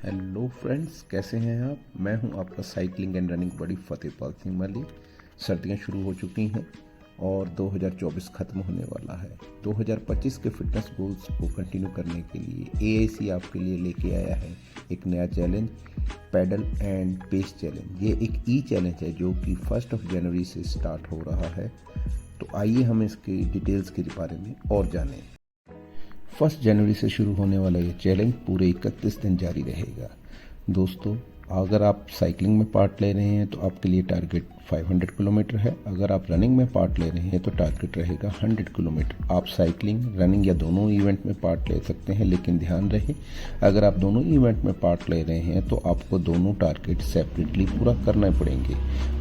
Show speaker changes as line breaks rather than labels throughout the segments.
Hello friends, कैसे हैं आप। मैं हूं आपका साइकिलिंग एंड रनिंग बड़ी फतेहपाल सिंह मलिक। सर्दियां शुरू हो चुकी हैं और 2024 ख़त्म होने वाला है। 2025 के फिटनेस गोल्स को कंटिन्यू करने के लिए एआईसी आपके लिए लेके आया है एक नया challenge, paddle and pace challenge. ये एक ई चैलेंज है जो कि 1 जनवरी से स्टार्ट हो रहा है। तो आइए हम इसके डिटेल्स के बारे में और जानें। 1 जनवरी से शुरू होने वाला ये चैलेंज पूरे 31 दिन जारी रहेगा। दोस्तों, अगर आप साइकिलिंग में पार्ट ले रहे हैं तो आपके लिए टारगेट 500 किलोमीटर है। अगर आप रनिंग में पार्ट ले रहे हैं तो टारगेट रहेगा 100 किलोमीटर। आप साइकिलिंग, रनिंग या दोनों इवेंट में पार्ट ले सकते हैं, लेकिन ध्यान रहे अगर आप दोनों इवेंट में पार्ट ले रहे हैं तो आपको दोनों टारगेट सेपरेटली पूरा करने पड़ेंगे।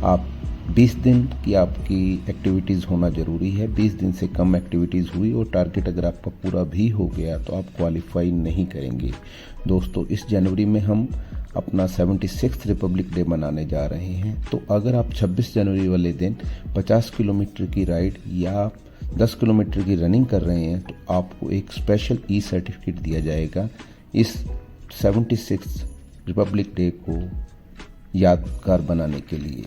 आप 20 दिन की आपकी एक्टिविटीज़ होना ज़रूरी है। 20 दिन से कम एक्टिविटीज़ हुई और टारगेट अगर आपका पूरा भी हो गया तो आप क्वालिफाई नहीं करेंगे। दोस्तों, इस जनवरी में हम अपना 76th रिपब्लिक डे मनाने जा रहे हैं। तो अगर आप 26 जनवरी वाले दिन 50 किलोमीटर की राइड या 10 किलोमीटर की रनिंग कर रहे हैं तो आपको एक स्पेशल ई सर्टिफिकेट दिया जाएगा इस 76th रिपब्लिक डे को यादगार बनाने के लिए।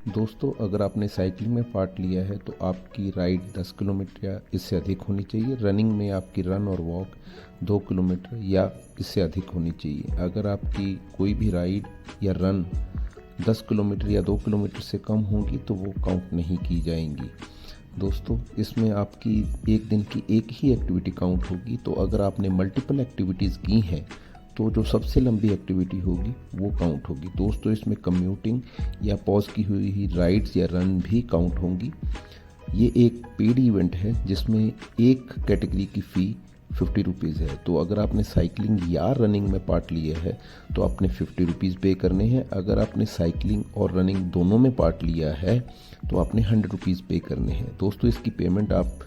दोस्तों, अगर आपने साइकिलिंग में पार्ट लिया है तो आपकी राइड 10 किलोमीटर या इससे अधिक होनी चाहिए। रनिंग में आपकी रन और वॉक 2 किलोमीटर या इससे अधिक होनी चाहिए। अगर आपकी कोई भी राइड या रन 10 किलोमीटर या 2 किलोमीटर से कम होगी तो वो काउंट नहीं की जाएंगी। दोस्तों, इसमें आपकी एक दिन की एक ही एक्टिविटी काउंट होगी। तो अगर आपने मल्टीपल एक्टिविटीज़ की हैं तो जो सबसे लंबी एक्टिविटी होगी वो काउंट होगी। दोस्तों, इसमें कम्यूटिंग या पॉज की हुई राइड्स या रन भी काउंट होंगी। ये एक पेड इवेंट है जिसमें एक कैटेगरी की फ़ी 50 रुपीज़ है। तो अगर आपने साइकिलिंग या रनिंग में पार्ट लिया है तो आपने 50 रुपीज़ पे करने हैं। अगर आपने साइकिलिंग और रनिंग दोनों में पार्ट लिया है तो आपने 100 रुपीज़ पे करने हैं। दोस्तों, इसकी पेमेंट आप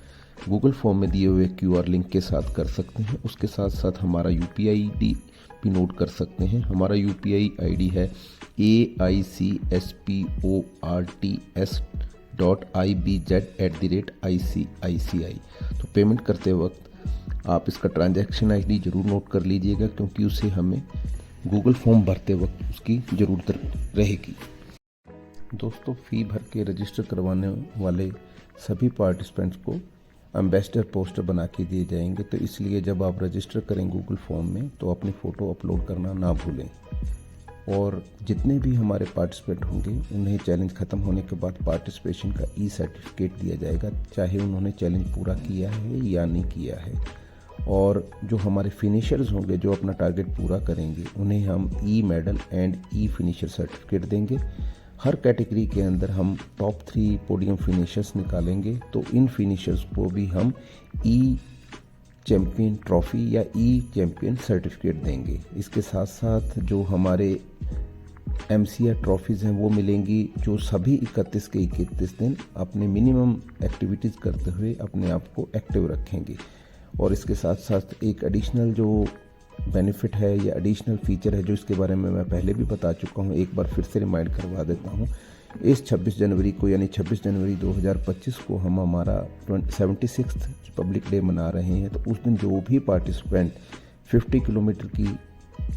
गूगल फॉर्म में दिए हुए QR लिंक के साथ कर सकते हैं। उसके साथ साथ हमारा UPI ID भी नोट कर सकते हैं। हमारा UPI ID है AICSPORTS.IBZ@ICICI। तो पेमेंट करते वक्त आप इसका ट्रांजैक्शन ID ज़रूर नोट कर लीजिएगा, क्योंकि उसे हमें गूगल फॉर्म भरते वक्त उसकी ज़रूरत रहेगी। दोस्तों, फ़ी भर के रजिस्टर करवाने वाले सभी पार्टिसिपेंट्स को एम्बेसडर पोस्टर बना के दिए जाएंगे। तो इसलिए जब आप रजिस्टर करें गूगल फॉर्म में तो अपनी फ़ोटो अपलोड करना ना भूलें। और जितने भी हमारे पार्टिसिपेंट होंगे उन्हें चैलेंज ख़त्म होने के बाद पार्टिसिपेशन का ई सर्टिफिकेट दिया जाएगा, चाहे उन्होंने चैलेंज पूरा किया है या नहीं किया है। और जो हमारे फिनिशर्स होंगे जो अपना टारगेट पूरा करेंगे उन्हें हम e medal and e finisher certificate देंगे। हर कैटेगरी के अंदर हम टॉप 3 पोडियम फिनिशर्स निकालेंगे। तो इन फिनिशर्स को भी हम ई चैम्पियन ट्रॉफ़ी या ई चैम्पियन सर्टिफिकेट देंगे। इसके साथ साथ जो हमारे MCR ट्रॉफ़ीज़ हैं वो मिलेंगी, जो सभी 31 के 31 दिन अपने मिनिमम एक्टिविटीज़ करते हुए अपने आप को एक्टिव रखेंगे। और इसके साथ साथ एक एडिशनल जो बेनिफिट है या एडिशनल फीचर है जो इसके बारे में मैं पहले भी बता चुका हूँ, एक बार फिर से रिमाइंड करवा देता हूँ। इस 26 जनवरी को यानी 26 जनवरी 2025 को हम हमारा 76th रिपब्लिक डे मना रहे हैं। तो उस दिन जो भी पार्टिसिपेंट 50 किलोमीटर की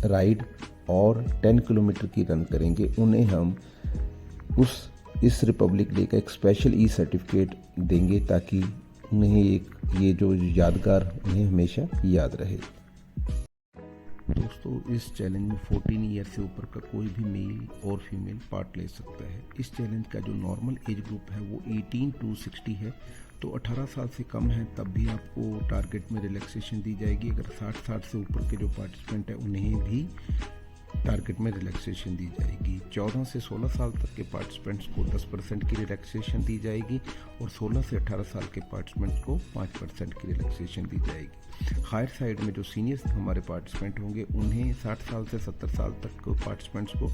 राइड और 10 किलोमीटर की रन करेंगे उन्हें हम इस रिपब्लिक डे का एक स्पेशल ई सर्टिफिकेट देंगे, ताकि उन्हें ये जो यादगार उन्हें हमेशा याद रहे। दोस्तों, इस चैलेंज में 14 ईयर से ऊपर का कोई भी मेल और फीमेल पार्ट ले सकता है। इस चैलेंज का जो नॉर्मल एज ग्रुप है वो 18 to 60 है। तो 18 साल से कम है तब भी आपको टारगेट में रिलैक्सेशन दी जाएगी। अगर 60 साल से ऊपर के जो पार्टिसिपेंट हैं उन्हें भी टारगेट में रिलैक्सेशन दी जाएगी। 14 से 16 साल तक के पार्टिसिपेंट्स को 10% की रिलैक्सेशन दी जाएगी और 16 से 18 साल के पार्टिसिपेंट्स को 5% की रिलैक्सेशन दी जाएगी। हायर साइड में जो सीनियर्स हमारे पार्टिसिपेंट होंगे उन्हें 60 साल से 70 साल तक के पार्टिसिपेंट्स को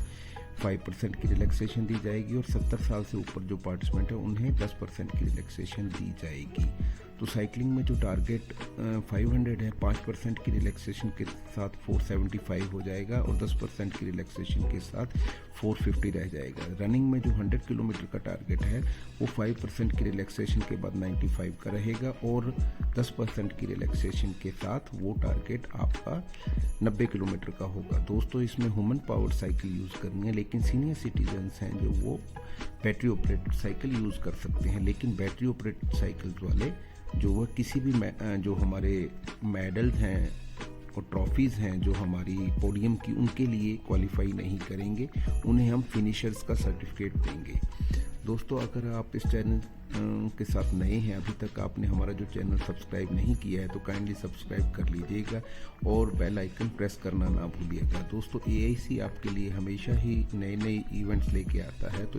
5% की रिलैक्सेशन दी जाएगी और 70 साल से ऊपर जो पार्टिसिपेंट हैं उन्हें 10% की रिलैक्सेशन दी जाएगी। तो साइकिलिंग में जो टारगेट 500 है, 5% की रिलैक्सेशन के साथ 475 हो जाएगा और 10% की रिलैक्सेशन के साथ 450 रह जाएगा। रनिंग में जो 100 किलोमीटर का टारगेट है वो 5% की रिलैक्सेशन के बाद 95 का रहेगा और 10% की रिलैक्सेशन के साथ वो टारगेट आपका 90 किलोमीटर का होगा। दोस्तों इसमें ह्यूमन पावर्ड साइकिल यूज़ करनी है, लेकिन सीनियर सिटीजन्स हैं जो वो बैटरी ऑपरेटेड साइकिल यूज़ कर सकते हैं। लेकिन बैटरी ऑपरेटेड साइकिल वाले जो वह किसी भी जो हमारे मेडल हैं और ट्रॉफीज़ हैं जो हमारी पोडियम की, उनके लिए क्वालिफाई नहीं करेंगे, उन्हें हम फिनिशर्स का सर्टिफिकेट देंगे। दोस्तों अगर आप इस चैनल के साथ नए हैं, अभी तक आपने हमारा जो चैनल सब्सक्राइब नहीं किया है तो काइंडली सब्सक्राइब कर लीजिएगा और बेल आइकन प्रेस करना ना भूलिएगा। दोस्तों AIC आपके लिए हमेशा ही नए नए इवेंट्स लेके आता है, तो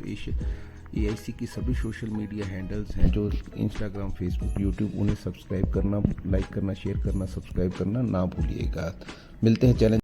AIC की सभी सोशल मीडिया हैंडल्स हैं जो इंस्टाग्राम, फेसबुक, यूट्यूब, उन्हें सब्सक्राइब करना, लाइक करना, शेयर करना, सब्सक्राइब करना ना भूलिएगा। मिलते हैं चैनल